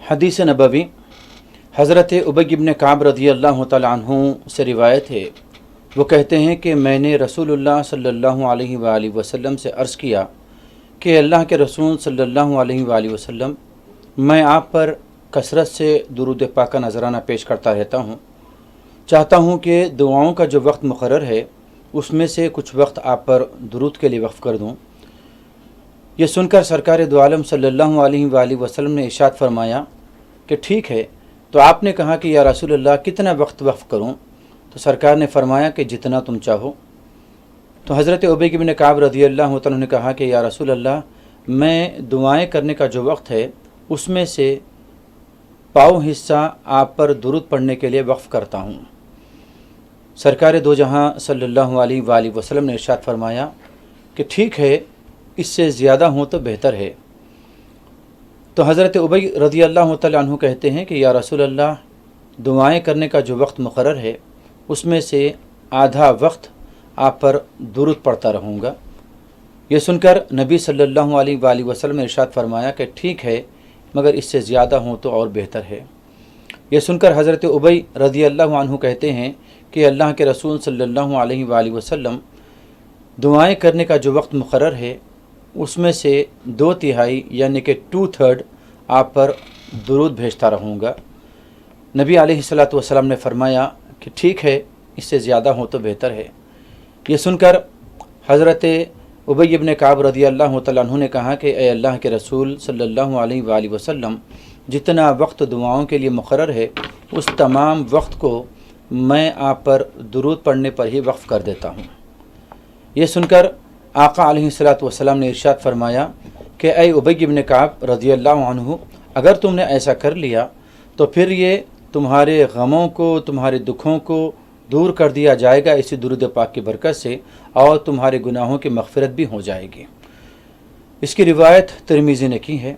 حدیث نبوی حضرت ابی بن کعب رضی اللہ تعالیٰ عنہ سے روایت ہے، وہ کہتے ہیں کہ میں نے رسول اللہ صلی اللہ علیہ وآلہ وسلم سے عرض کیا کہ اللہ کے رسول صلی اللہ علیہ وآلہ وسلم، میں آپ پر کثرت سے درود پاک کا نذرانہ پیش کرتا رہتا ہوں، چاہتا ہوں کہ دعاؤں کا جو وقت مقرر ہے اس میں سے کچھ وقت آپ پر درود کے لیے وقف کر دوں۔ یہ سن کر سرکار دو عالم صلی اللہ علیہ وآلہ وسلم نے ارشاد فرمایا کہ ٹھیک ہے، تو آپ نے کہا کہ یا رسول اللہ کتنا وقت وقف کروں؟ تو سرکار نے فرمایا کہ جتنا تم چاہو۔ تو حضرت ابی بن کعب رضی اللہ عنہ نے کہا کہ یا رسول اللہ، میں دعائیں کرنے کا جو وقت ہے اس میں سے پاؤ حصہ آپ پر درود پڑھنے کے لیے وقف کرتا ہوں۔ سرکار دو جہاں صلی اللہ علیہ وآلہ وسلم نے ارشاد فرمایا کہ ٹھیک ہے، اس سے زیادہ ہوں تو بہتر ہے۔ تو حضرت ابی رضی اللہ تعالیٰ عنہ کہتے ہیں کہ یا رسول اللہ، دعائیں کرنے کا جو وقت مقرر ہے اس میں سے آدھا وقت آپ پر درود پڑھتا رہوں گا۔ یہ سن کر نبی صلی اللہ علیہ وآلہ وسلم نے ارشاد فرمایا کہ ٹھیک ہے، مگر اس سے زیادہ ہوں تو اور بہتر ہے۔ یہ سن کر حضرت ابی رضی اللہ عنہ کہتے ہیں کہ اللہ کے رسول صلی اللہ علیہ وآلہ وسلم، دعائیں کرنے کا جو وقت مقرر ہے اس میں سے 2/3 یعنی کہ 2/3 آپ پر درود بھیجتا رہوں گا۔ نبی علیہ الصلوۃ والسلام نے فرمایا کہ ٹھیک ہے، اس سے زیادہ ہو تو بہتر ہے۔ یہ سن کر حضرت ابی بن کعب رضی اللہ تعالیٰ عنہ نے کہا کہ اے اللہ کے رسول صلی اللہ علیہ وآلہ وسلم، جتنا وقت دعاؤں کے لیے مقرر ہے اس تمام وقت کو میں آپ پر درود پڑھنے پر ہی وقف کر دیتا ہوں۔ یہ سن کر آقا علیہ الصلوۃ والسلام نے ارشاد فرمایا کہ اے ابی بن کعب رضی اللہ عنہ، اگر تم نے ایسا کر لیا تو پھر یہ تمہارے غموں کو، تمہارے دکھوں کو دور کر دیا جائے گا اسی درود پاک کی برکت سے، اور تمہارے گناہوں کی مغفرت بھی ہو جائے گی۔ اس کی روایت ترمذی نے کی ہے۔